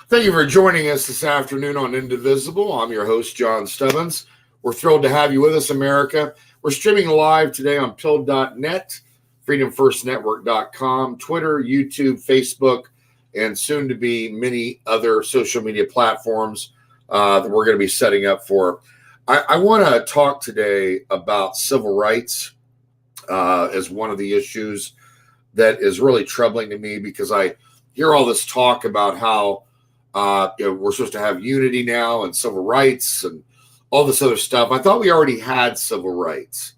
Thank you for joining us this afternoon on Indivisible. I'm your host, John Stubbins. We're thrilled to have you with us, America. We're streaming live today on pill.net, freedomfirstnetwork.com, Twitter, YouTube, Facebook, and soon to be many other social media platforms that we're going to be setting up for. I want to talk today about civil rights as one of the issues that is really troubling to me, because I hear all this talk about how we're supposed to have unity now and civil rights and all this other stuff. I thought we already had civil rights.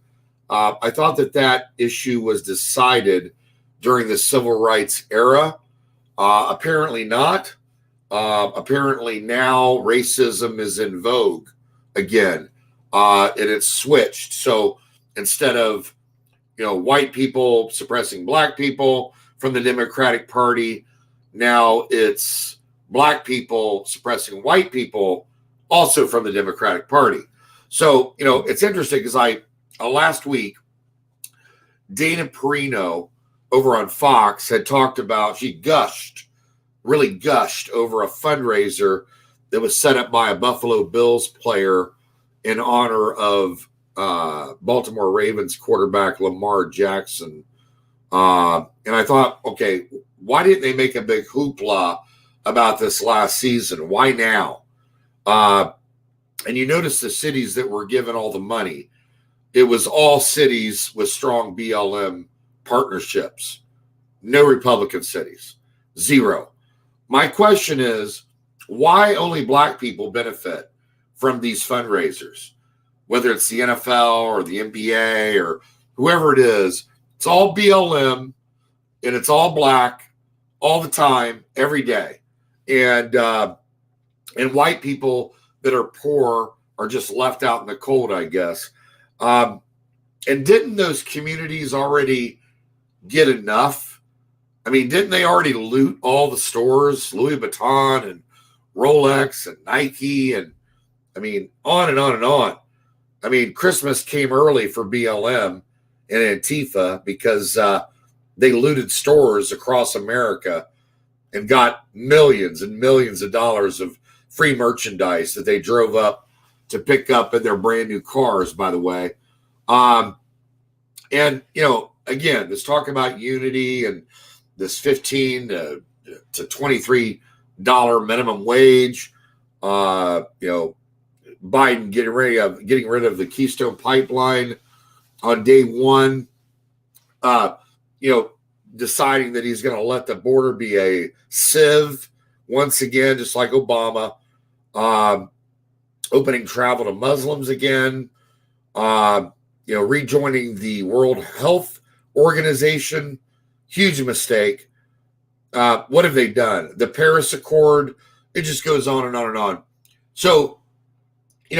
I thought that issue was decided during the civil rights era. Apparently not. Apparently now racism is in vogue again, and it's switched. So instead of white people suppressing black people from the Democratic Party, now it's black people suppressing white people also from the Democratic Party. So, it's interesting because last week, Dana Perino over on Fox had talked about, she really gushed over a fundraiser that was set up by a Buffalo Bills player in honor of Baltimore Ravens quarterback Lamar Jackson. And I thought, okay, why didn't they make a big hoopla about this last season? Why now? And you notice the cities that were given all the money, it was all cities with strong BLM partnerships. No Republican cities. Zero. My question is, why only black people benefit from these fundraisers? Whether it's the NFL or the NBA or whoever it is, it's all BLM and it's all black all the time, every day. And white people that are poor are just left out in the cold, I guess. And didn't those communities already get enough? I mean, didn't they already loot all the stores, Louis Vuitton and Rolex and Nike, and I mean, on and on and on. I mean, Christmas came early for BLM and Antifa because they looted stores across America and got millions and millions of dollars of free merchandise that they drove up to pick up in their brand new cars, by the way. And, again, this talk about unity and this $15 to $23 minimum wage, Biden getting rid of the Keystone Pipeline on day one, deciding that he's going to let the border be a sieve once again, just like Obama, opening travel to Muslims again, rejoining the World Health Organization, huge mistake. What have they done? The Paris Accord, it just goes on and on and on. So, you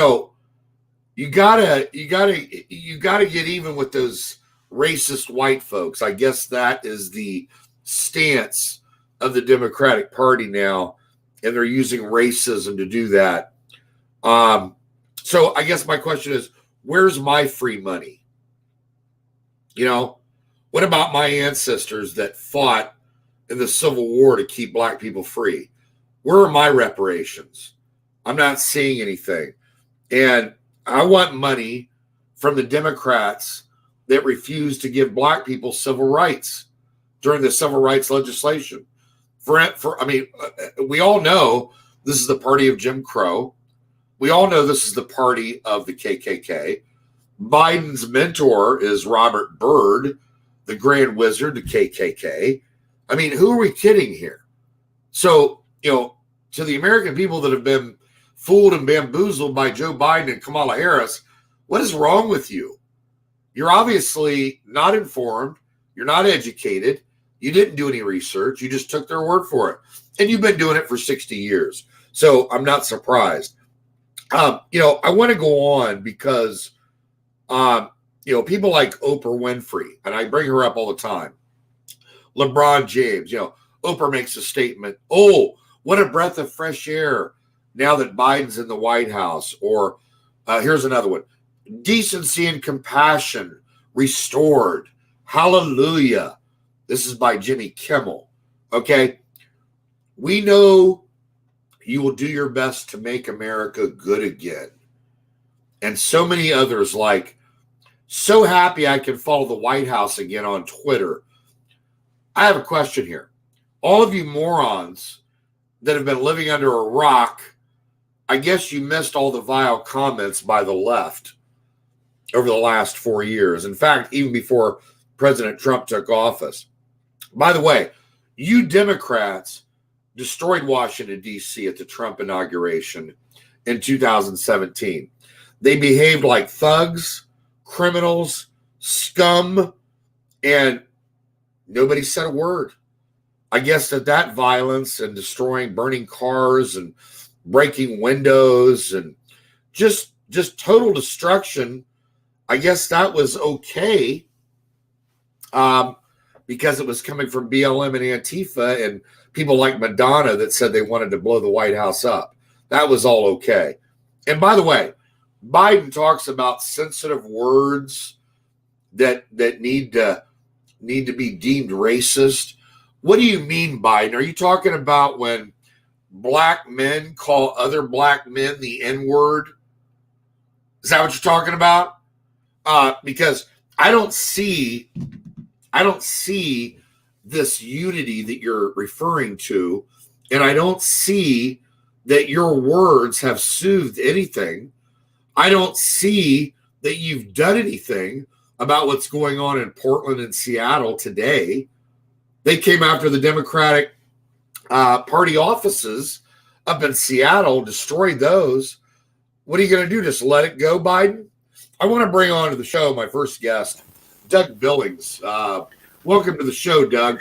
gotta get even with those racist white folks. I guess that is the stance of the Democratic Party now, and they're using racism to do that. So I guess my question is, where's my free money? What about my ancestors that fought in the Civil War to keep black people free? Where are my reparations? I'm not seeing anything. And I want money from the Democrats that refuse to give black people civil rights during the civil rights legislation. We all know this is the party of Jim Crow. We all know this is the party of the KKK. Biden's mentor is Robert Byrd, the Grand Wizard, the KKK. I mean, who are we kidding here? So, to the American people that have been fooled and bamboozled by Joe Biden and Kamala Harris, what is wrong with you? You're obviously not informed. You're not educated. You didn't do any research. You just took their word for it. And you've been doing it for 60 years. So I'm not surprised. I want to go on because, people like Oprah Winfrey, and I bring her up all the time. LeBron James, Oprah makes a statement. Oh, what a breath of fresh air now that Biden's in the White House. Or here's another one. Decency and compassion restored. Hallelujah. This is by Jimmy Kimmel. Okay. We know you will do your best to make America good again. And so many others like, so happy I can follow the White House again on Twitter. I have a question here. All of you morons that have been living under a rock, I guess you missed all the vile comments by the left over the last 4 years. In fact, even before President Trump took office. By the way, you Democrats destroyed Washington, D.C. at the Trump inauguration in 2017. They behaved like thugs, criminals, scum, and nobody said a word. I guess that violence and destroying, burning cars and breaking windows and just total destruction, I guess that was okay because it was coming from BLM and Antifa and people like Madonna that said they wanted to blow the White House up. That was all okay. And by the way, Biden talks about sensitive words that need to be deemed racist. What do you mean, Biden? Are you talking about when black men call other black men the N-word? Is that what you're talking about? Because I don't see this unity that you're referring to, and I don't see that your words have soothed anything. I don't see that you've done anything about what's going on in Portland and Seattle today. They came after the Democratic Party offices up in Seattle, destroyed those. What are you going to do? Just let it go, Biden? I want to bring on to the show my first guest, Doug Billings. Welcome to the show, Doug.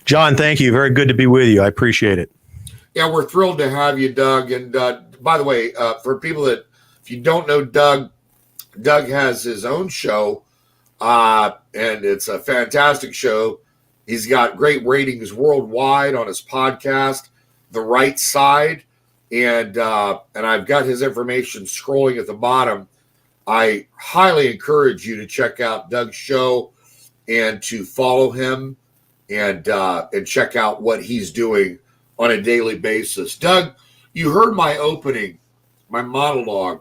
John, thank you. Very good to be with you. I appreciate it. Yeah, we're thrilled to have you, Doug. And by the way, for people that, if you don't know Doug, Doug has his own show, and it's a fantastic show. He's got great ratings worldwide on his podcast, The Right Side, and I've got his information scrolling at the bottom. I highly encourage you to check out Doug's show and to follow him and check out what he's doing on a daily basis. Doug, you heard my opening, my monologue.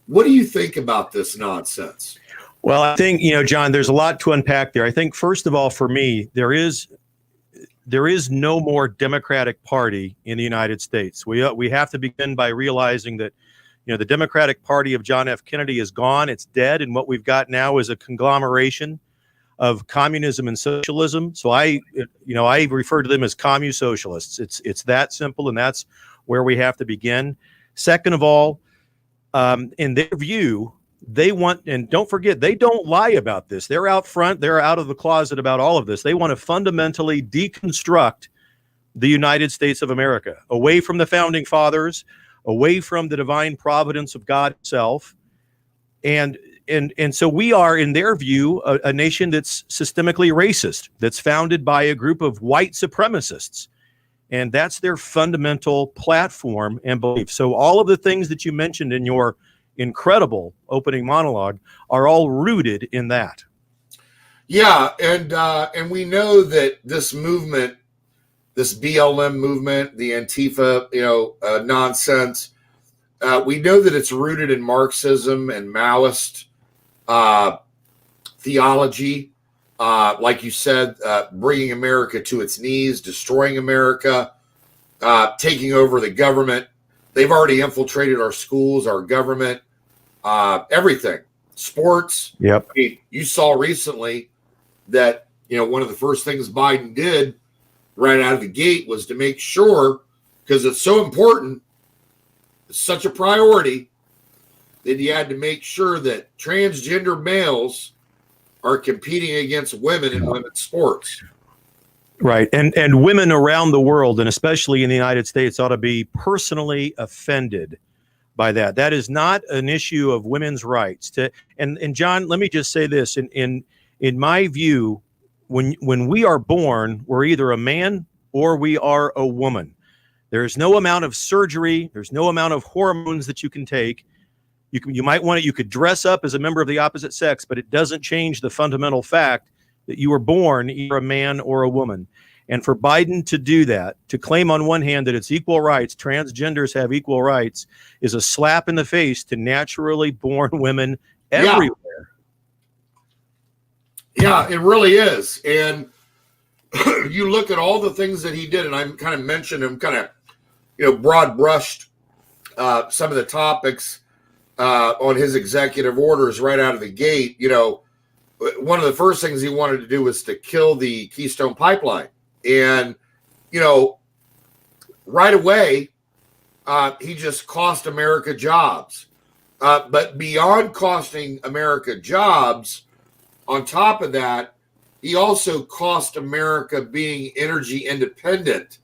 What do you think about this nonsense? Well, I think, John, there's a lot to unpack there. I think, first of all, for me, there is no more Democratic Party in the United States. We have to begin by realizing that, the Democratic Party of John F. Kennedy is gone. It's dead. And what we've got now is a conglomeration of communism and socialism. So I refer to them as commu-socialists. It's that simple, and that's where we have to begin. Second of all, in their view, they want, and don't forget, they don't lie about this. They're out front. They're out of the closet about all of this. They want to fundamentally deconstruct the United States of America, away from the founding fathers, away from the divine providence of God itself. And so we are, in their view, a nation that's systemically racist, that's founded by a group of white supremacists. And that's their fundamental platform and belief. So all of the things that you mentioned in your incredible opening monologue are all rooted in that. Yeah, and we know that this movement, this BLM movement, the Antifa, nonsense, we know that it's rooted in Marxism and Maoist theology. Like you said, bringing America to its knees, destroying America, taking over the government. They've already infiltrated our schools, our government, everything, sports. Yep. I mean, you saw recently that, one of the first things Biden did right out of the gate was to make sure, because it's so important, it's such a priority, that he had to make sure that transgender males are competing against women in women's sports. Right. And women around the world, and especially in the United States, ought to be personally offended by that. That is not an issue of women's rights. And John, let me just say this. In my view, when we are born, we're either a man or we are a woman. There's no amount of surgery. There's no amount of hormones that you can take. You could dress up as a member of the opposite sex, but it doesn't change the fundamental fact that you were born either a man or a woman. And for Biden to do that, to claim on one hand that it's equal rights, transgenders have equal rights, is a slap in the face to naturally born women everywhere. Yeah, it really is. And you look at all the things that he did, and I kind of mentioned him, kind of, broad brushed some of the topics on his executive orders right out of the gate. One of the first things he wanted to do was to kill the Keystone Pipeline. And, right away, he just cost America jobs. But beyond costing America jobs, on top of that, he also cost America being energy independent.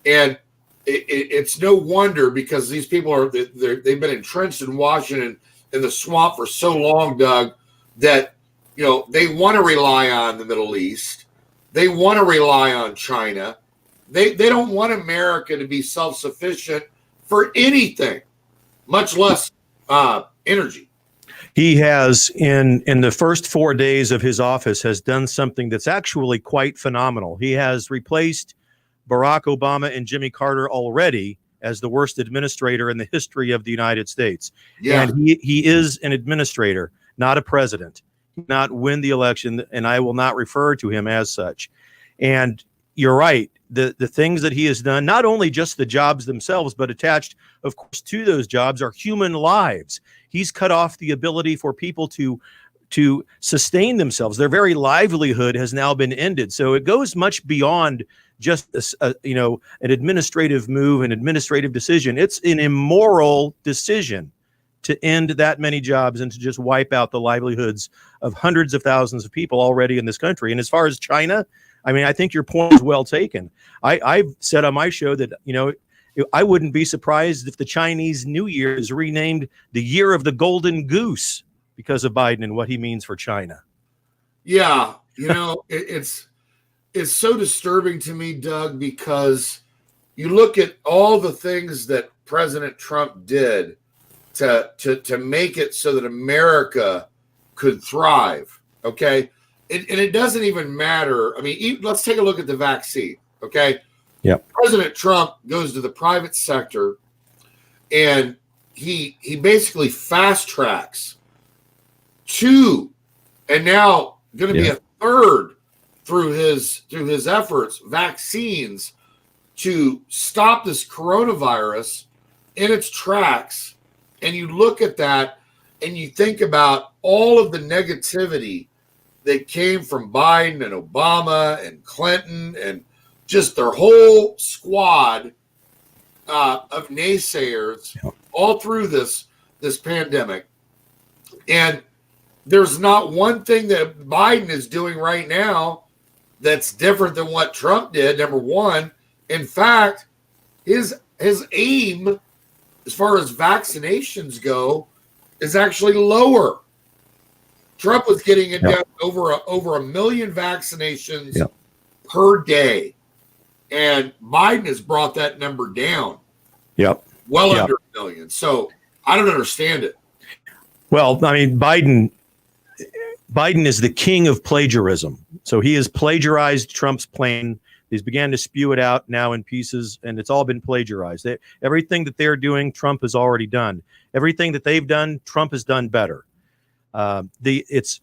And it's no wonder, because these people they've been entrenched in Washington in the swamp for so long, Doug, that they want to rely on the Middle East. They want to rely on China. They don't want America to be self-sufficient for anything, much less energy. He has, in the first 4 days of his office, has done something that's actually quite phenomenal. He has replaced Barack Obama and Jimmy Carter already as the worst administrator in the history of the United States. Yeah. And he is an administrator, not a president. He did not win the election, and I will not refer to him as such. And you're right. The things that he has done, not only just the jobs themselves, but attached, of course, to those jobs are human lives. He's cut off the ability for people to sustain themselves. Their very livelihood has now been ended. So it goes much beyond just an administrative move, an administrative decision. It's an immoral decision to end that many jobs and to just wipe out the livelihoods of hundreds of thousands of people already in this country. And as far as China, I think your point is well taken. I've said on my show that, I wouldn't be surprised if the Chinese New Year is renamed the Year of the Golden Goose because of Biden and what he means for China. Yeah, it's so disturbing to me, Doug, because you look at all the things that President Trump did to make it so that America could thrive. Okay. And it doesn't even matter. Let's take a look at the vaccine. Okay. Yeah. President Trump goes to the private sector, and he basically fast tracks two, and now going to be a third through his efforts, vaccines to stop this coronavirus in its tracks. And you look at that and you think about all of the negativity that came from Biden and Obama and Clinton and just their whole squad of naysayers all through this pandemic. And there's not one thing that Biden is doing right now that's different than what Trump did, number one. In fact, his aim, as far as vaccinations go, is actually lower. Trump was getting it done over a million vaccinations per day. And Biden has brought that number down. Under a million. So I don't understand it. Well, Biden is the king of plagiarism. So he has plagiarized Trump's plan. He's began to spew it out now in pieces, and it's all been plagiarized. Everything that they're doing, Trump has already done. Everything that they've done, Trump has done better. It's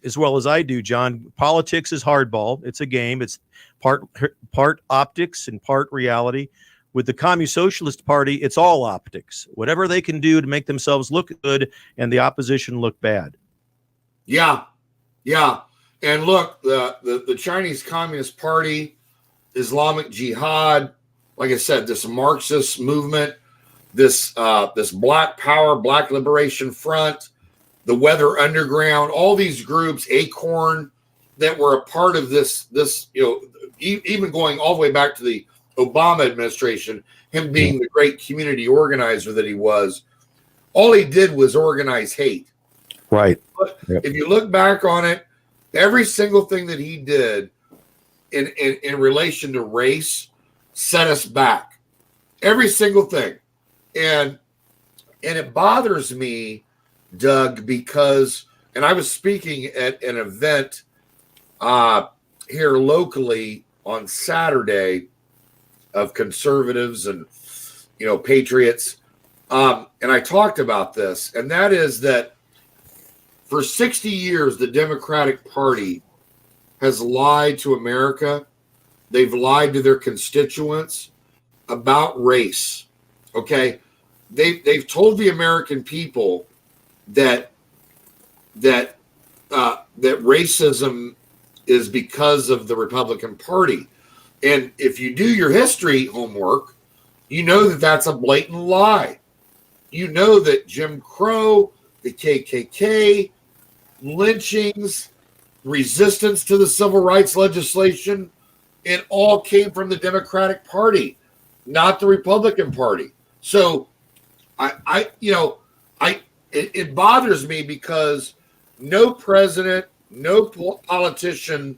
as well as I do, John. Politics is hardball. It's a game. It's part optics and part reality. With the Communist Socialist Party, it's all optics. Whatever they can do to make themselves look good and the opposition look bad. Yeah. And look, the Chinese Communist Party, Islamic Jihad, like I said, this Marxist movement, this Black Power, Black Liberation Front, the Weather Underground, all these groups, Acorn, that were a part of this, even going all the way back to the Obama administration, him being the great community organizer that he was, all he did was organize hate. Right. But if you look back on it, every single thing that he did in relation to race set us back. Every single thing. And it bothers me, Doug, because, and I was speaking at an event here locally on Saturday of conservatives and, patriots. And I talked about this, and that is that for 60 years, the Democratic Party has lied to America. They've lied to their constituents about race. Okay. They've told the American people that racism is because of the Republican Party. And if you do your history homework, you know that that's a blatant lie. You know that Jim Crow, the KKK, lynchings, resistance to the civil rights legislation, it all came from the Democratic Party, not the Republican Party. So it bothers me because no president, no politician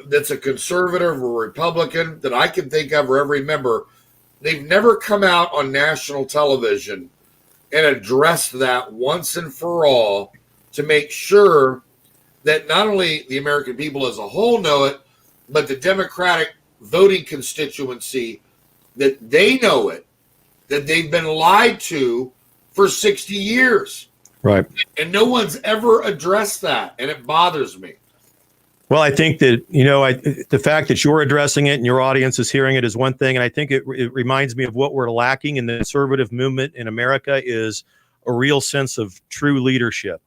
that's a conservative or Republican that I can think of or ever remember, they've never come out on national television and addressed that once and for all to make sure that not only the American people as a whole know it, but the Democratic voting constituency, that they know it, that they've been lied to for 60 years. Right. And no one's ever addressed that, and it bothers me. Well, I think that, the fact that you're addressing it and your audience is hearing it is one thing. And I think it reminds me of what we're lacking in the conservative movement in America is a real sense of true leadership.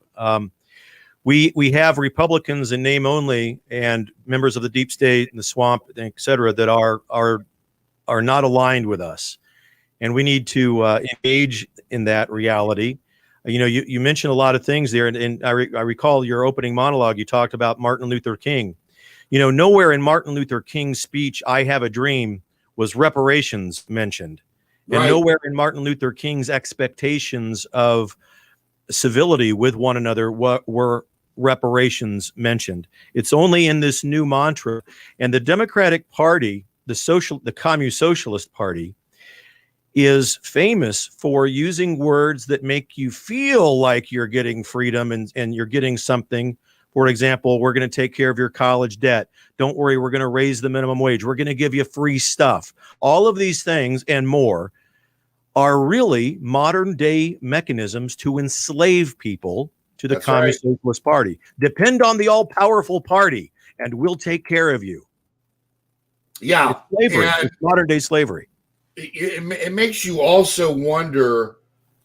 We have Republicans in name only and members of the deep state and the swamp, et cetera, that are not aligned with us. And we need to engage in that reality. You mentioned a lot of things there, and I recall your opening monologue. You talked about Martin Luther King. Nowhere in Martin Luther King's speech, "I Have a Dream," was reparations mentioned. And nowhere in Martin Luther King's expectations of civility with one another were reparations mentioned. It's only in this new mantra. And the Democratic Party, the Communist Socialist Party, is famous for using words that make you feel like you're getting freedom and you're getting something. For example, we're going to take care of your college debt. Don't worry, we're going to raise the minimum wage. We're going to give you free stuff. All of these things and more are really modern day mechanisms to enslave people to the Communist Socialist Party. Depend on the all-powerful party and we'll take care of you. Yeah. It's slavery. It's modern day slavery. It makes you also wonder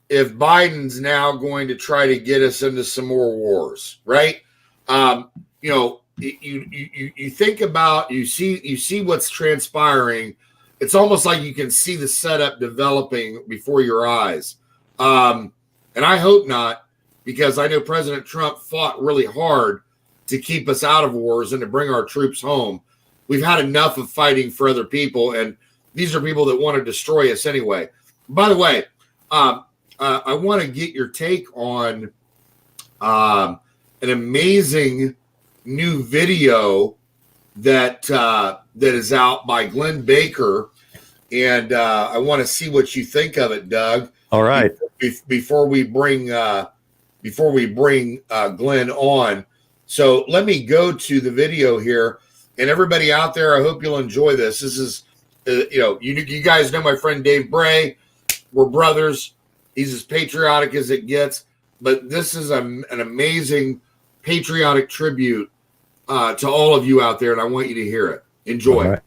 if Biden's now going to try to get us into some more wars, right? You think about, you see what's transpiring. It's almost like you can see the setup developing before your eyes. And I hope not, because I know President Trump fought really hard to keep us out of wars and to bring our troops home. We've had enough of fighting for other people, and these are people that want to destroy us anyway. By the way, I want to get your take on an amazing new video that is out by Glenn Baker, and I want to see what you think of it, Doug. All right. Before we bring Glenn on, so let me go to the video here, and everybody out there, I hope you'll enjoy this. This is. You guys know my friend Dave Bray. We're brothers. He's as patriotic as it gets. But this is an amazing patriotic tribute to all of you out there, and I want you to hear it. Enjoy. Right.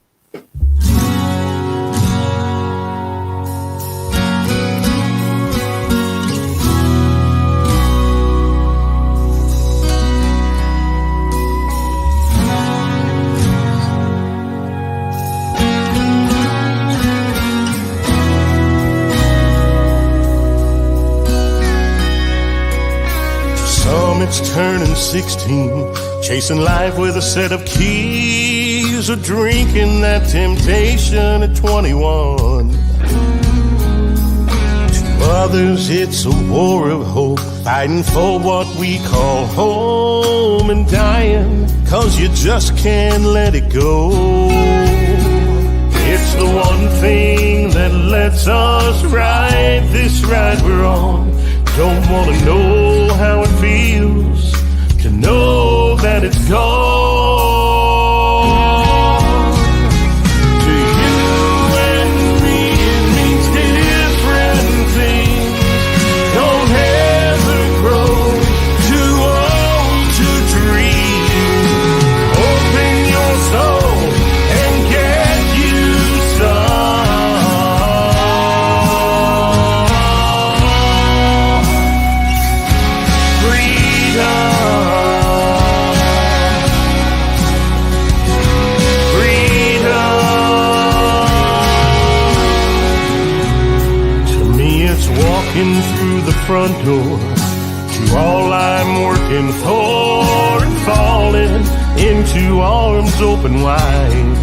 It's turning 16, chasing life with a set of keys, or drinking that temptation at 21. To others it's a war of hope, fighting for what we call home, and dying 'cause you just can't let it go. It's the one thing that lets us ride this ride we're on. Don't want to know how it feels to know that it's gone. front door. To all I'm working for and falling into arms open wide.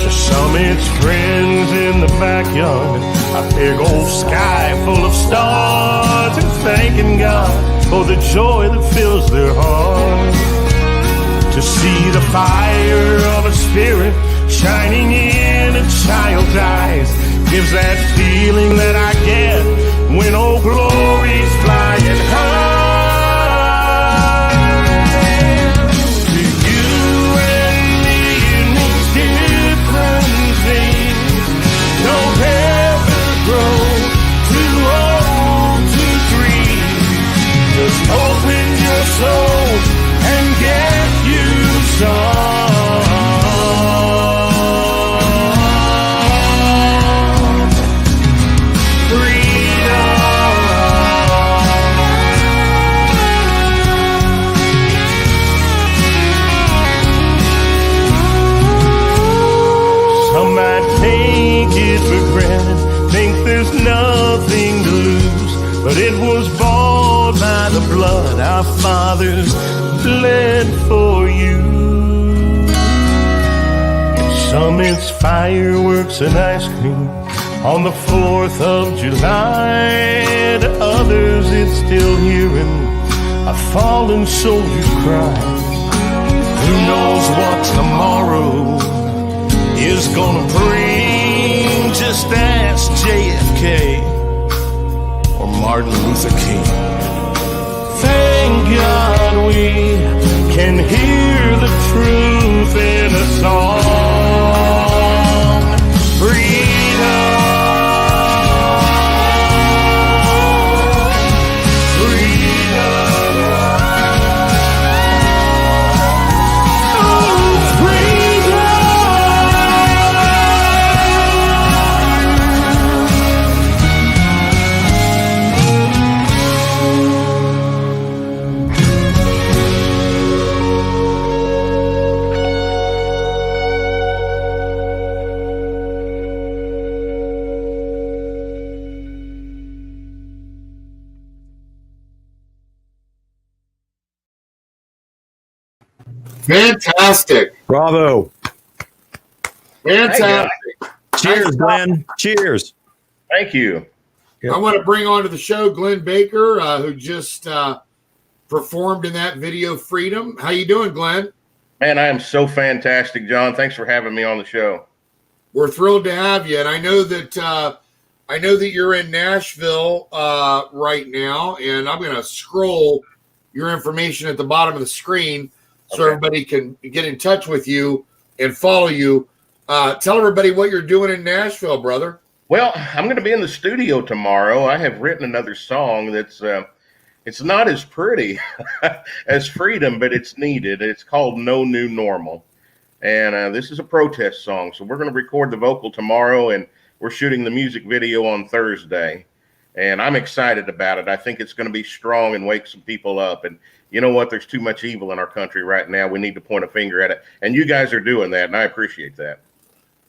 To some it's friends in the backyard, a big old sky full of stars, and thanking God for the joy that fills their heart. To see the fire of a spirit shining in a child's eyes gives that feeling that I get when old glory's flying high. To you and me it means different things. Don't ever grow too old to dream. Just open your soul and get you some. Nothing to lose, but it was bought by the blood our fathers bled for you. Some it's fireworks and ice cream on the 4th of July. To others it's still hearing a fallen soldier's cry. Who knows what tomorrow is gonna bring? Just ask JFK or Martin Luther King. Thank God we can hear the truth in a song. Freedom. Fantastic. Bravo. Fantastic. Cheers, Glenn. Cheers. Thank you. I want to bring onto the show Glenn Baker, who just performed in that video, Freedom. How you doing, Glenn? Man, I am so fantastic, John. Thanks for having me on the show. We're thrilled to have you, and I know that you're in Nashville right now, and I'm going to scroll your information at the bottom of the screen so everybody can get in touch with you and follow you. Tell everybody what you're doing in Nashville, brother. Well, I'm going to be in the studio tomorrow. I have written another song that's it's not as pretty as Freedom, but it's needed. It's called No New Normal. And this is a protest song. So we're going to record the vocal tomorrow, and we're shooting the music video on Thursday. And I'm excited about it. I think it's going to be strong and wake some people up. And you know what? There's too much evil in our country right now. We need to point a finger at it. And you guys are doing that, and I appreciate that.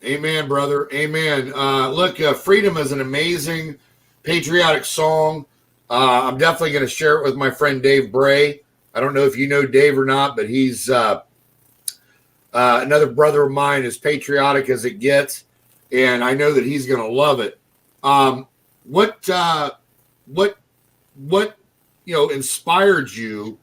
Amen, brother. Amen. Look, Freedom is an amazing patriotic song. I'm definitely going to share it with my friend Dave Bray. I don't know if you know Dave or not, but he's another brother of mine, as patriotic as it gets, and I know that he's going to love it. What inspired you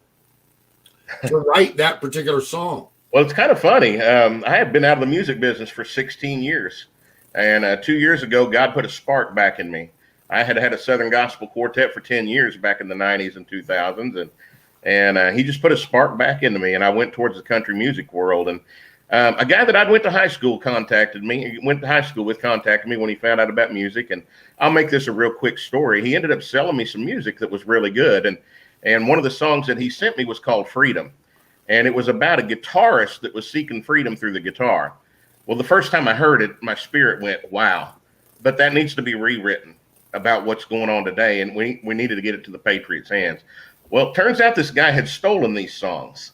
to write that particular song? Well, it's kind of funny. I had been out of the music business for 16 years. And 2 years ago, God put a spark back in me. I had had a Southern Gospel quartet for 10 years back in the 90s and 2000s. And he just put a spark back into me. And I went towards the country music world. And a guy that I went to high school contacted me when he found out about music. And I'll make this a real quick story. He ended up selling me some music that was really good. And one of the songs that he sent me was called Freedom. And it was about a guitarist that was seeking freedom through the guitar. Well, the first time I heard it, my spirit went, wow. But that needs to be rewritten about what's going on today. And we needed to get it to the Patriots' hands. Well, it turns out this guy had stolen these songs.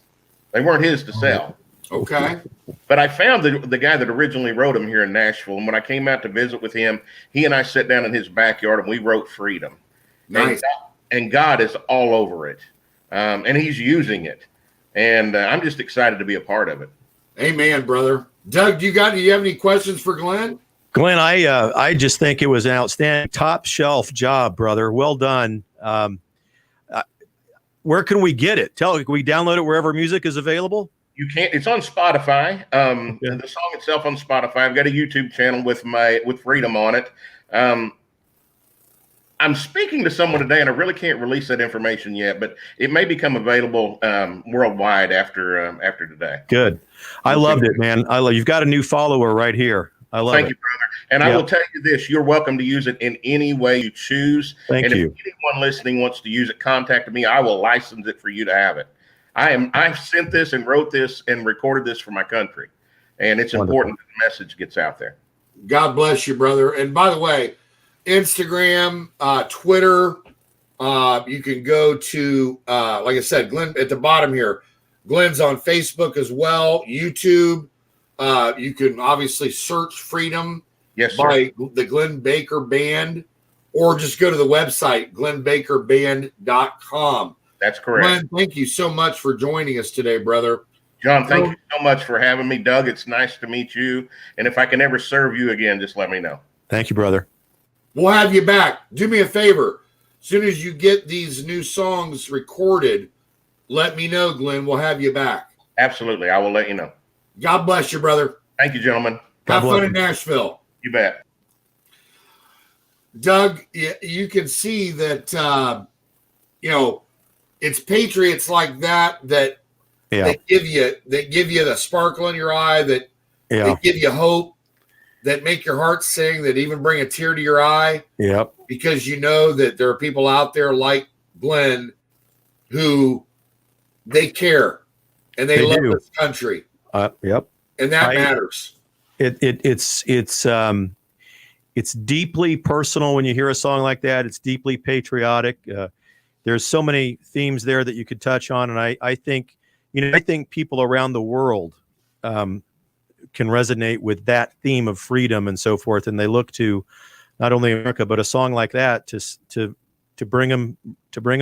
They weren't his to sell. Okay. But I found the guy that originally wrote them here in Nashville. And when I came out to visit with him, he and I sat down in his backyard and we wrote Freedom. Nice. And God is all over it, and He's using it, and I'm just excited to be a part of it. Amen, brother. Doug, do you have any questions for Glenn? Glenn, I just think it was an outstanding, top shelf job, brother. Well done. Where can we get it? Can we download it wherever music is available? You can't. It's on Spotify. The song itself on Spotify. I've got a YouTube channel with Freedom on it. I'm speaking to someone today, and I really can't release that information yet, but it may become available worldwide after today. Good. I loved it, man. You've got a new follower right here. I love it. Thank you, brother. And I will tell you this: you're welcome to use it in any way you choose. Thank you. If anyone listening wants to use it, contact me. I will license it for you to have it. I've sent this and wrote this and recorded this for my country, and it's important that the message gets out there. God bless you, brother. And by the way, Instagram, Twitter, you can go to, like I said, Glenn at the bottom here. Glenn's on Facebook as well, YouTube. You can obviously search Freedom by the Glenn Baker Band, or just go to the website, glennbakerband.com. That's correct. Glenn, thank you so much for joining us today, brother. John, thank you so much for having me. Doug, it's nice to meet you. And if I can ever serve you again, just let me know. Thank you, brother. We'll have you back. Do me a favor. As soon as you get these new songs recorded, let me know, Glenn. We'll have you back. Absolutely. I will let you know. God bless you, brother. Thank you, gentlemen. Have fun in Nashville. You bet. Doug, you can see that, it's patriots like that give you the sparkle in your eye, that give you hope, that make your heart sing, that even bring a tear to your eye. Yep. Because you know that there are people out there like Glenn who they care and they love this country. Yep. And that matters. It's deeply personal when you hear a song like that. It's deeply patriotic. There's so many themes there that you could touch on, and I think people around the world can resonate with that theme of freedom and so forth, and they look to not only America but a song like that to bring them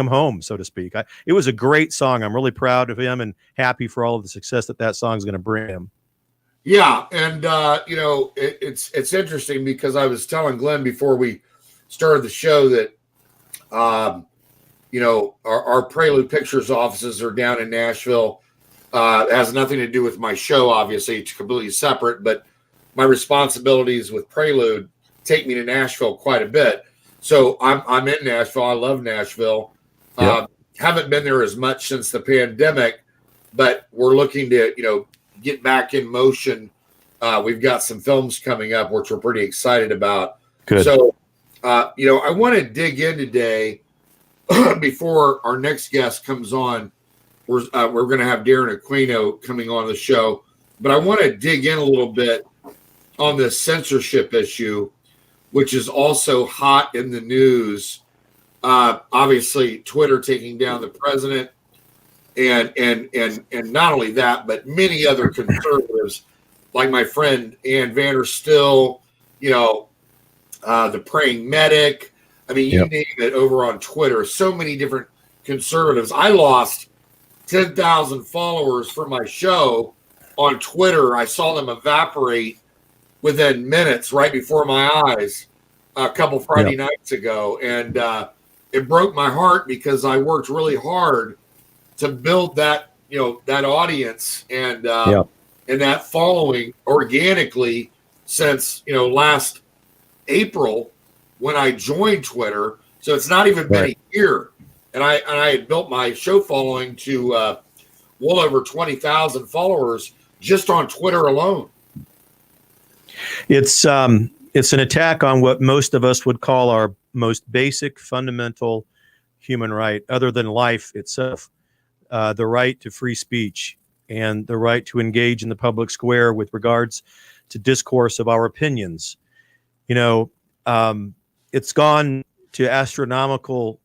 home, so to speak. It was a great song. I'm really proud of him and happy for all of the success that song is going to bring him. Yeah, and it's interesting because I was telling Glenn before we started the show that our Prelude Pictures offices are down in Nashville. It has nothing to do with my show, obviously. It's completely separate, but my responsibilities with Prelude take me to Nashville quite a bit. So I'm in Nashville. I love Nashville. Haven't been there as much since the pandemic, but we're looking to, get back in motion. We've got some films coming up, which we're pretty excited about. Good. So, I want to dig in today before our next guest comes on. We're going to have Darren Aquino coming on the show, but I want to dig in a little bit on this censorship issue, which is also hot in the news. Obviously, Twitter taking down the president, and not only that, but many other conservatives, like my friend Ann Vanderstill, the praying medic. I mean, you name it over on Twitter. So many different conservatives. I lost 10,000 followers for my show on Twitter. I saw them evaporate within minutes right before my eyes a couple Friday nights ago. And it broke my heart because I worked really hard to build that, that audience and that following organically since, Right. last April when I joined Twitter. So it's not even been a year. And I had built my show following to well over 20,000 followers just on Twitter alone. It's an attack on what most of us would call our most basic, fundamental human right, other than life itself, the right to free speech and the right to engage in the public square with regards to discourse of our opinions. It's gone to astronomical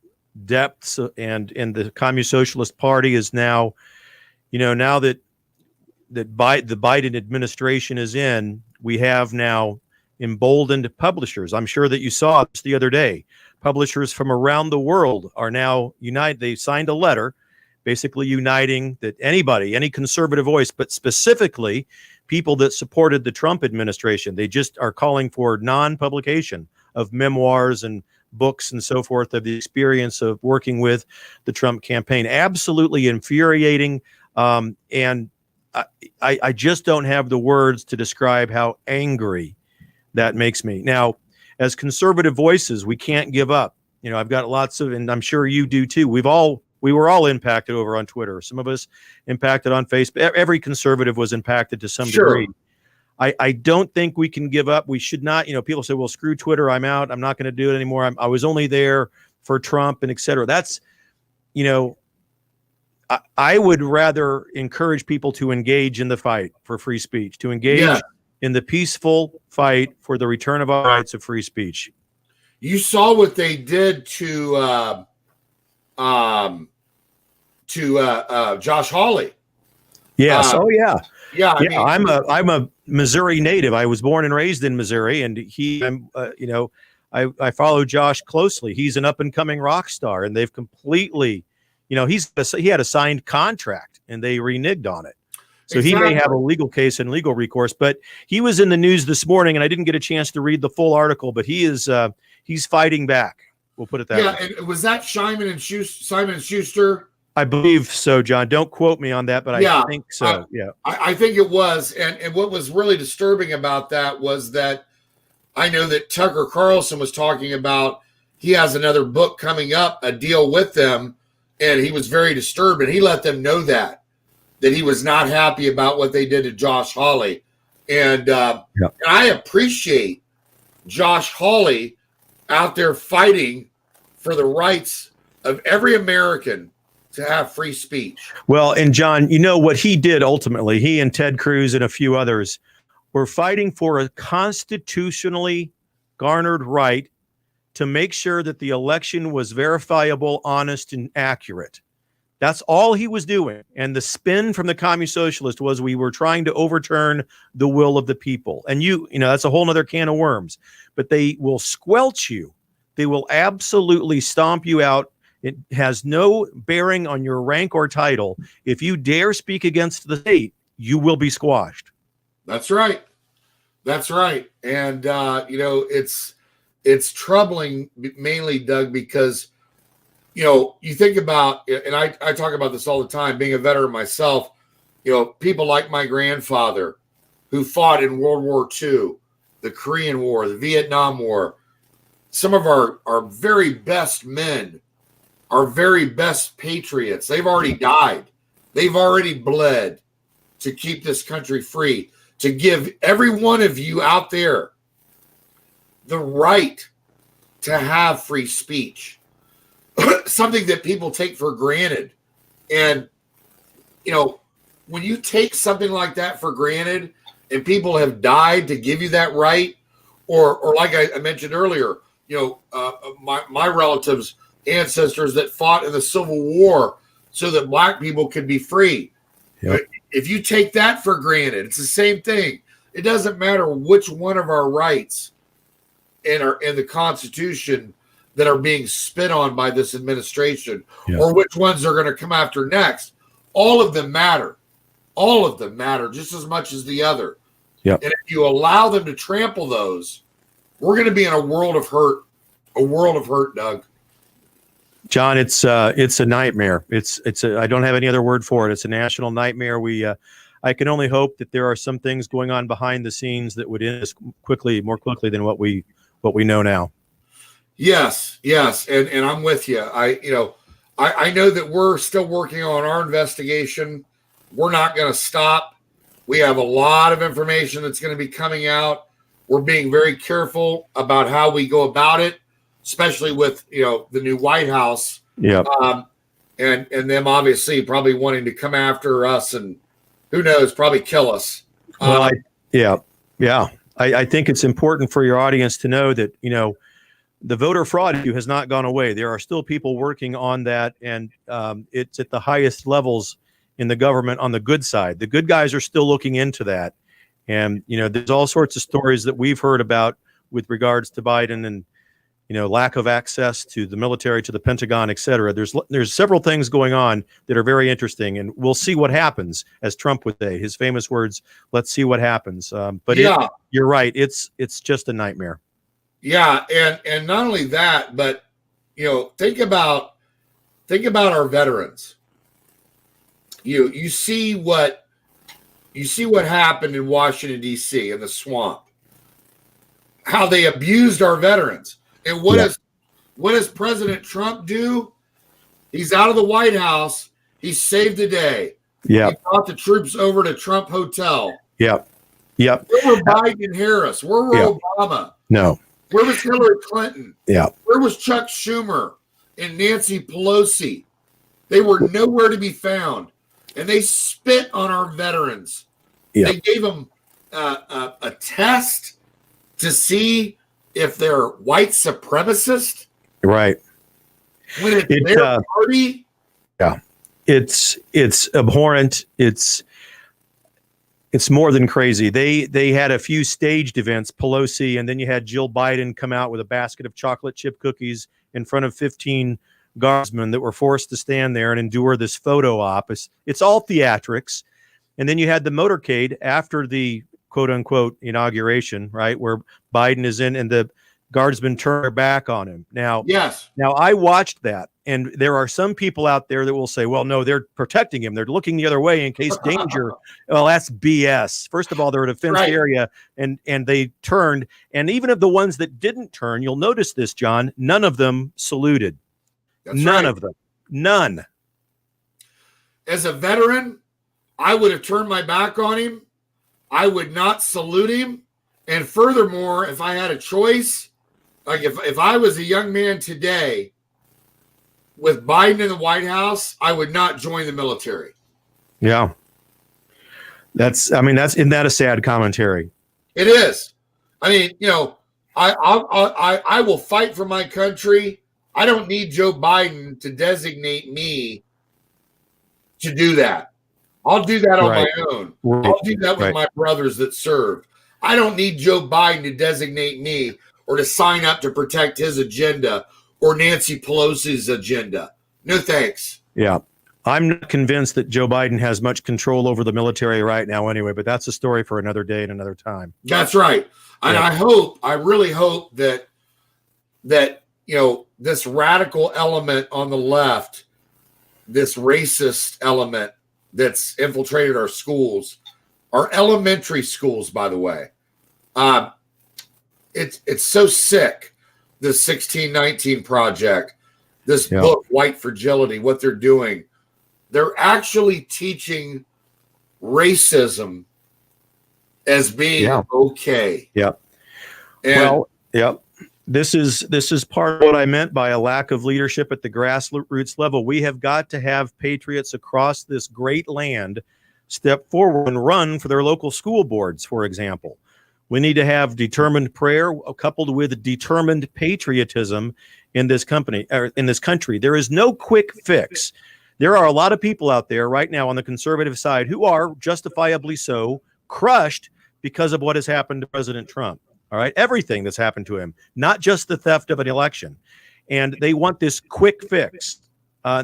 depths, and the Communist Socialist Party is now, now that the Biden administration is in, we have now emboldened publishers. I'm sure that you saw this the other day. publishers from around the world are now united. They signed a letter basically uniting that anybody, any conservative voice, but specifically people that supported the Trump administration, they just are calling for non-publication of memoirs and books and so forth of the experience of working with the Trump campaign. Absolutely infuriating. And I just don't have the words to describe how angry that makes me. Now, as conservative voices, we can't give up. You know, I've got lots of, and I'm sure you do too. We were all impacted over on Twitter. Some of us impacted on Facebook. Every conservative was impacted to some degree. I don't think we can give up. We should not, you know, people say, well, screw Twitter. I'm out. I'm not going to do it anymore. I was only there for Trump and et cetera. That's, you know, I would rather encourage people to engage in the fight for free speech, to engage in the peaceful fight for the return of our rights of free speech. You saw what they did to Josh Hawley. Yes. Yeah. I mean, I'm a Missouri native. I was born and raised in Missouri, and I follow Josh closely. He's an up and coming rock star, and they've completely, you know, he had a signed contract, and they reneged on it. So He may have a legal case and legal recourse. But he was in the news this morning, and I didn't get a chance to read the full article. But he's fighting back. We'll put it that way. Yeah, and was that Simon and Schuster? I believe so, John. Don't quote me on that, but I think so. I think it was. And what was really disturbing about that was that I know that Tucker Carlson was talking about he has another book coming up, a deal with them, and he was very disturbed, and he let them know that he was not happy about what they did to Josh Hawley. And I appreciate Josh Hawley out there fighting for the rights of every American to have free speech. Well, and John, you know what he did ultimately? He and Ted Cruz and a few others were fighting for a constitutionally garnered right to make sure that the election was verifiable, honest, and accurate. That's all he was doing. And the spin from the communist socialist was we were trying to overturn the will of the people. And you know, that's a whole nother can of worms. But they will squelch you. They will absolutely stomp you out. It has no bearing on your rank or title. If you dare speak against the state, you will be squashed. That's right. That's right. And, you know, it's troubling mainly, Doug, because, you know, you think about, and I talk about this all the time, being a veteran myself, you know, people like my grandfather who fought in World War II, the Korean War, the Vietnam War, some of our very best men, our very best patriots, they've already died. They've already bled to keep this country free, to give every one of you out there the right to have free speech, something that people take for granted. And, you know, when you take something like that for granted and people have died to give you that right, or like I mentioned earlier, you know, my relatives, ancestors that fought in the Civil War so that black people could be free. Yep. If you take that for granted, it's the same thing. It doesn't matter which one of our rights in the Constitution that are being spit on by this administration, or which ones are going to come after next. All of them matter. All of them matter just as much as the other. Yep. And if you allow them to trample those, we're going to be in a world of hurt. A world of hurt, Doug. John, it's a nightmare. I don't have any other word for it. It's a national nightmare. I can only hope that there are some things going on behind the scenes that would end this more quickly than what we know now. Yes. And I'm with you. I know that we're still working on our investigation. We're not going to stop. We have a lot of information that's going to be coming out. We're being very careful about how we go about it, especially with, you know, the new White House. Yeah. And them obviously probably wanting to come after us and who knows, probably kill us. Well, I think it's important for your audience to know that, you know, the voter fraud issue has not gone away. There are still people working on that, and it's at the highest levels in the government on the good side. The good guys are still looking into that. And, you know, there's all sorts of stories that we've heard about with regards to Biden and, lack of access to the military, to the Pentagon, et cetera. There's several things going on that are very interesting, and we'll see what happens, as Trump would say, his famous words, let's see what happens. But yeah, you're right. It's just a nightmare. Yeah. And not only that, but, think about our veterans. You see what happened in Washington, D.C. in the swamp, how they abused our veterans. And what does President Trump do? He's out of the White House. He saved the day. Yeah. He brought the troops over to Trump Hotel. Yep. Where were Biden and Harris? Where were Obama? No. Where was Hillary Clinton? Yeah. Where was Chuck Schumer and Nancy Pelosi? They were nowhere to be found. And they spit on our veterans. Yeah. They gave them a test to see if they're white supremacist. Right. When it's their party. Yeah. It's abhorrent. It's more than crazy. They had a few staged events, Pelosi, and then you had Jill Biden come out with a basket of chocolate chip cookies in front of 15 guardsmen that were forced to stand there and endure this photo op. It's all theatrics. And then you had the motorcade after the quote unquote inauguration, right, where Biden is in and the guardsmen turn their back on him. Now, I watched that, and there are some people out there that will say, well, no, they're protecting him. They're looking the other way in case danger. Well, that's BS. First of all, they're in a fenced area, and they turned. And even of the ones that didn't turn, you'll notice this, John, none of them saluted. None of them. None. As a veteran, I would have turned my back on him. I would not salute him. And furthermore, if I had a choice, like if I was a young man today with Biden in the White House, I would not join the military. Yeah. Isn't that a sad commentary? It is. I mean, I will fight for my country. I don't need Joe Biden to designate me to do that. I'll do that on my own. I'll do that with my brothers that served. I don't need Joe Biden to designate me or to sign up to protect his agenda or Nancy Pelosi's agenda. No thanks. Yeah. I'm not convinced that Joe Biden has much control over the military right now anyway, but that's a story for another day and another time. That's right. And I really hope that this radical element on the left, this racist element that's infiltrated our schools, our elementary schools, by the way. It's so sick, this 1619 Project, this book, White Fragility, what they're doing. They're actually teaching racism as being okay. Yeah. This is part of what I meant by a lack of leadership at the grassroots level. We have got to have patriots across this great land step forward and run for their local school boards, for example. We need to have determined prayer coupled with determined patriotism in this country. There is no quick fix. There are a lot of people out there right now on the conservative side who are justifiably so crushed because of what has happened to President Trump. All right. Everything that's happened to him, not just the theft of an election. And they want this quick fix.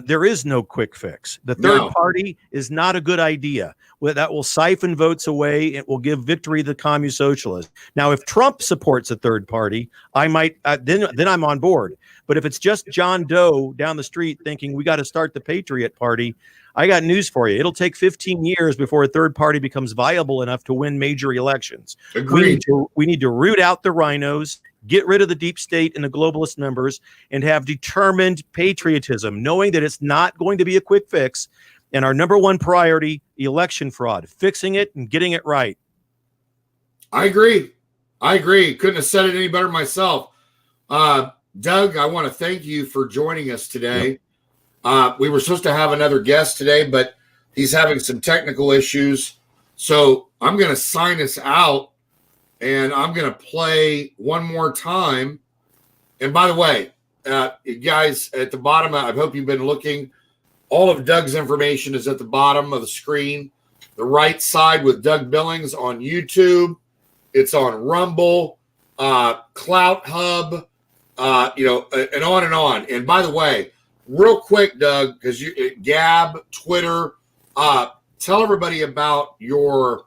There is no quick fix. The third party is not a good idea. That will siphon votes away. It will give victory to the commie socialists. Now, if Trump supports a third party, I might then I'm on board. But if it's just John Doe down the street thinking we got to start the Patriot Party, I got news for you. It'll take 15 years before a third party becomes viable enough to win major elections. Agreed. We need to root out the rhinos, get rid of the deep state and the globalist members, and have determined patriotism, knowing that it's not going to be a quick fix. And our number one priority, election fraud, fixing it and getting it right. I agree. Couldn't have said it any better myself. Doug, I want to thank you for joining us today. We were supposed to have another guest today, but he's having some technical issues. So I'm going to sign us out, and I'm going to play one more time. And by the way, guys, at the bottom, I hope you've been looking. All of Doug's information is at the bottom of the screen. The right side with Doug Billings on YouTube. It's on Rumble, Clout Hub, and on and on. And by the way, real quick, Doug, because you Gab, Twitter, tell everybody about your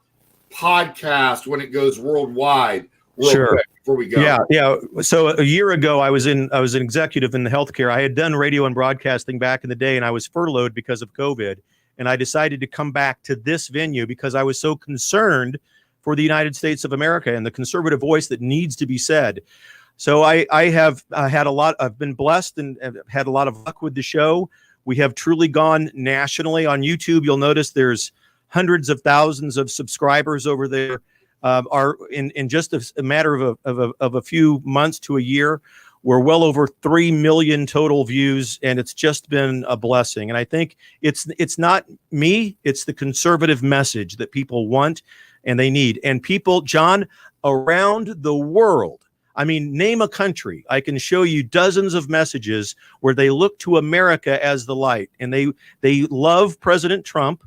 podcast when it goes worldwide. Real quick before we go. Yeah. So a year ago, I was an executive in the healthcare. I had done radio and broadcasting back in the day, and I was furloughed because of COVID. And I decided to come back to this venue because I was so concerned for the United States of America and the conservative voice that needs to be said. So I have had a lot. I've been blessed and have had a lot of luck with the show. We have truly gone nationally on YouTube. You'll notice there's hundreds of thousands of subscribers over there. Are in just a matter of a few months to a year, we're well over 3 million total views, and it's just been a blessing. And I think it's not me; it's the conservative message that people want and they need. And people, John, around the world. I mean, name a country. I can show you dozens of messages where they look to America as the light, and they love President Trump.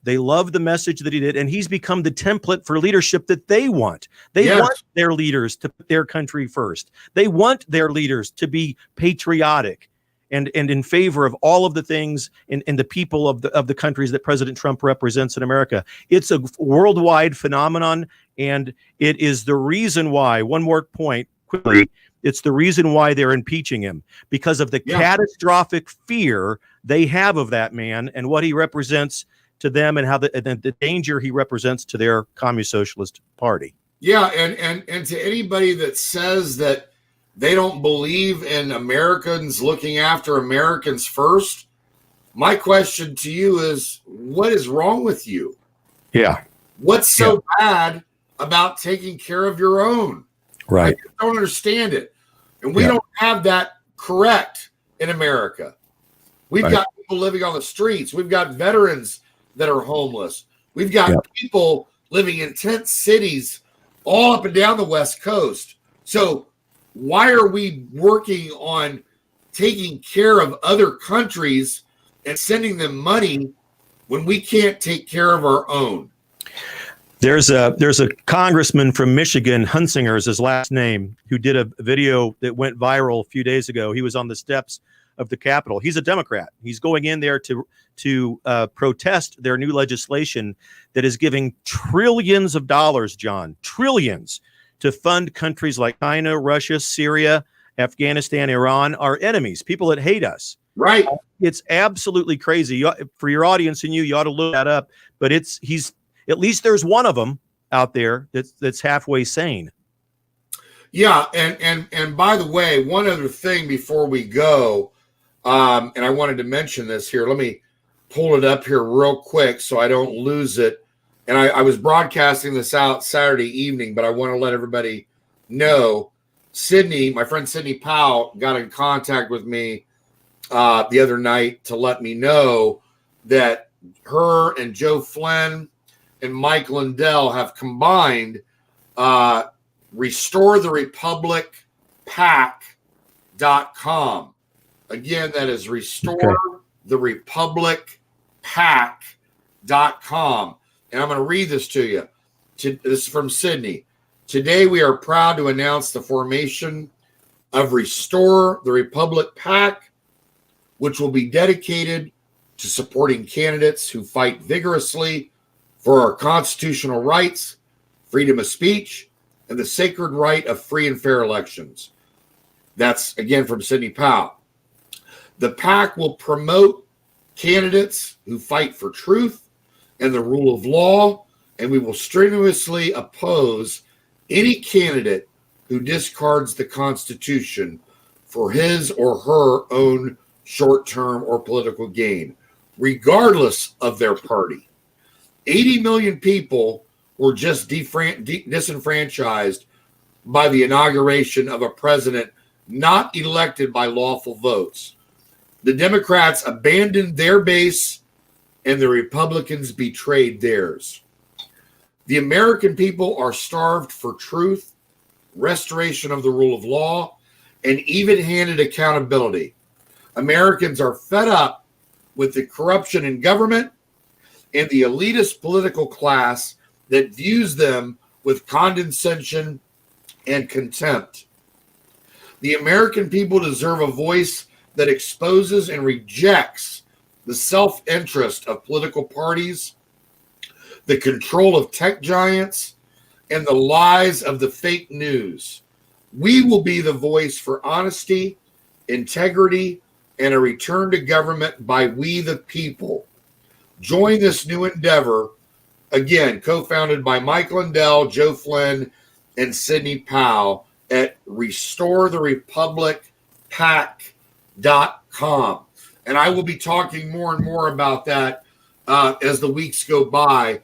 They love the message that he did, and he's become the template for leadership that they want. They want their leaders to put their country first. They want their leaders to be patriotic and in favor of all of the things and the people of the countries that President Trump represents in America. It's a worldwide phenomenon, and it is the reason why, one more point quickly, it's the reason why they're impeaching him, because of the catastrophic fear they have of that man and what he represents to them and how the danger he represents to their communist socialist party. Yeah, and to anybody that says that they don't believe in Americans looking after Americans first, my question to you is, what is wrong with you? Yeah. What's so bad about taking care of your own? Right. I don't understand it. And we don't have that correct in America. We've got people living on the streets. We've got veterans that are homeless. We've got people living in tent cities all up and down the West Coast. So why are we working on taking care of other countries and sending them money when we can't take care of our own? There's a congressman from Michigan, Hunsinger is his last name, who did a video that went viral a few days ago. He was on the steps of the Capitol. He's a Democrat. He's going in there to protest their new legislation that is giving trillions of dollars, John, trillions, to fund countries like China, Russia, Syria, Afghanistan, Iran, our enemies, people that hate us. Right. It's absolutely crazy. For your audience and you ought to look that up. But he's at least there's one of them out there that's halfway sane. Yeah, and by the way, one other thing before we go, and I wanted to mention this here. Let me pull it up here real quick so I don't lose it. And I was broadcasting this out Saturday evening, but I want to let everybody know. Sydney, my friend Sydney Powell, got in contact with me the other night to let me know that her and Joe Flynn and Mike Lindell have combined Restore the Republic PAC.com. Again, that is Restore the Republic PAC.com. And I'm going to read this to you. This is from Sydney. Today, we are proud to announce the formation of Restore the Republic PAC, which will be dedicated to supporting candidates who fight vigorously for our constitutional rights, freedom of speech, and the sacred right of free and fair elections. That's, again, from Sydney Powell. The PAC will promote candidates who fight for truth and the rule of law, and we will strenuously oppose any candidate who discards the Constitution for his or her own short-term or political gain, regardless of their party. 80 million people were just disenfranchised by the inauguration of a president not elected by lawful votes. The Democrats abandoned their base and the Republicans betrayed theirs. The American people are starved for truth, restoration of the rule of law, and even-handed accountability. Americans are fed up with the corruption in government and the elitist political class that views them with condescension and contempt. The American people deserve a voice that exposes and rejects the self-interest of political parties, the control of tech giants, and the lies of the fake news. We will be the voice for honesty, integrity, and a return to government by we the people. Join this new endeavor, again, co-founded by Mike Lindell, Joe Flynn, and Sidney Powell at RestoreTheRepublicPAC.com. And I will be talking more and more about that as the weeks go by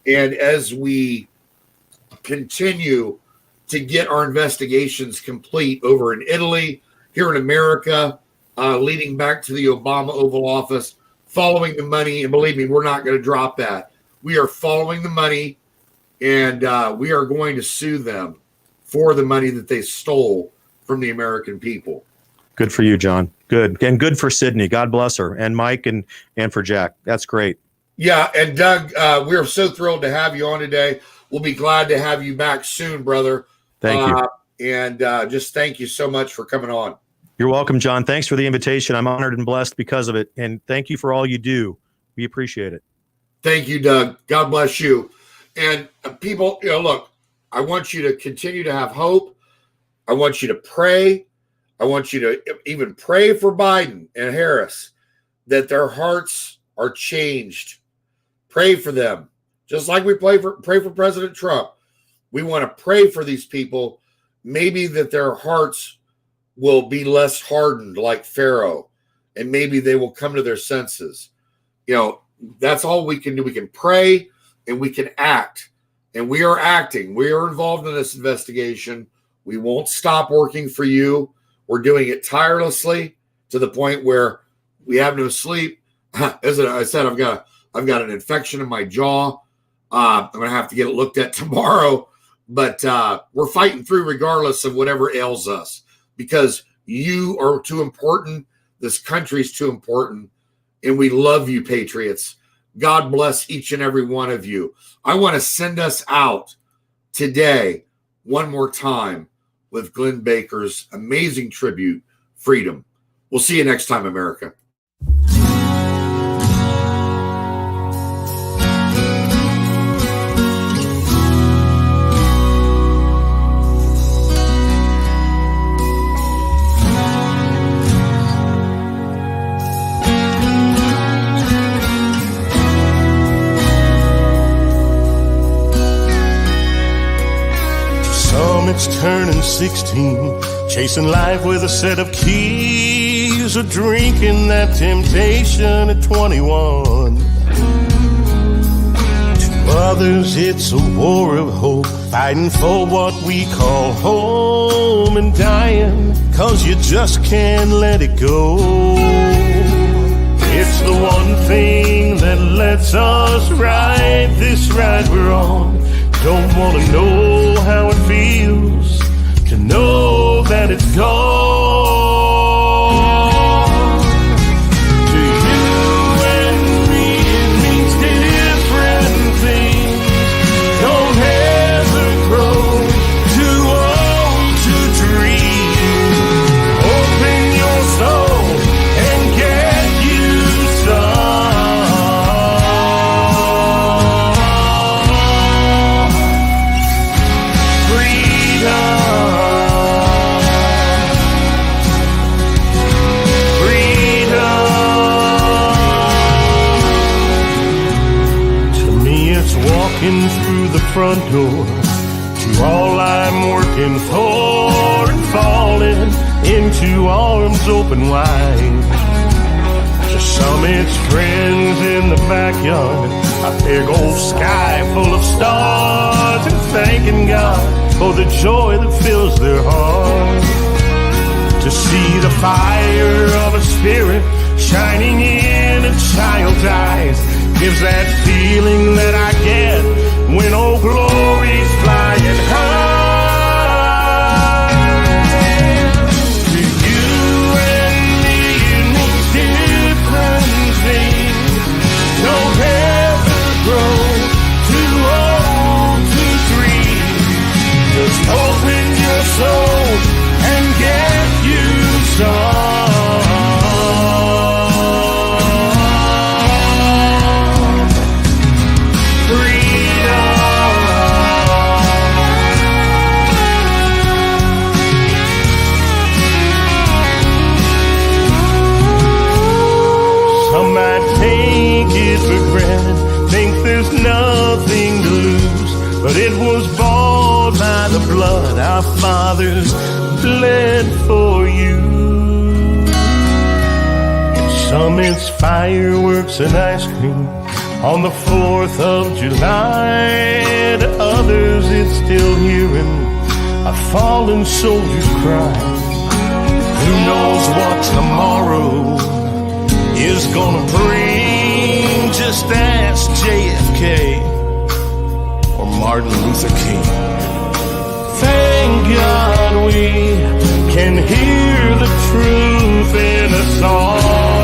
and as we continue to get our investigations complete over in Italy, here in America, leading back to the Obama Oval Office, following the money. And believe me, we're not going to drop that. We are following the money, and we are going to sue them for the money that they stole from the American people. Good for you, John. Good. And good for Sydney. God bless her. And Mike and for Jack. That's great. Yeah. And Doug, we're so thrilled to have you on today. We'll be glad to have you back soon, brother. Thank you. And just thank you so much for coming on. You're welcome, John. Thanks for the invitation. I'm honored and blessed because of it. And thank you for all you do. We appreciate it. Thank you, Doug. God bless you. And people, look, I want you to continue to have hope. I want you to pray. I want you to even pray for Biden and Harris, that their hearts are changed. Pray for them. Just like we pray for President Trump. We want to pray for these people, maybe that their hearts will be less hardened like Pharaoh, and maybe they will come to their senses. That's all we can do. We can pray and we can act. And we are acting. We are involved in this investigation. We won't stop working for you. We're doing it tirelessly to the point where we have no sleep. As I said, I've got an infection in my jaw. I'm going to have to get it looked at tomorrow. But we're fighting through regardless of whatever ails us, because you are too important. This country's too important. And we love you, Patriots. God bless each and every one of you. I want to send us out today one more time with Glenn Baker's amazing tribute, Freedom. We'll see you next time, America. It's turning 16, chasing life with a set of keys, or drinking that temptation at 21. To others it's a war of hope, fighting for what we call home, and dying 'cause you just can't let it go. It's the one thing that lets us ride this ride we're on. Don't want to know how it feels to know that it's gone. To you and me, it means different things. Don't ever grow too old to dream. Open your soul and get you some. Walking through the front door to all I'm working for, and falling into arms open wide. To some it's friends in the backyard, a big old sky full of stars, and thanking God for the joy that fills their heart. To see the fire of a spirit shining in a child's eyes gives that feeling that I get when old glory's flying high. To you and me, it means different things. Don't ever grow too old to dream. Just open your soul and get but it was bought by the blood our fathers bled for you. Some it's fireworks and ice cream on the 4th of July. To others it's still hearing a fallen soldier cry. Who knows what tomorrow is gonna bring? Just ask JFK or Martin Luther King. Thank God we can hear the truth in a song.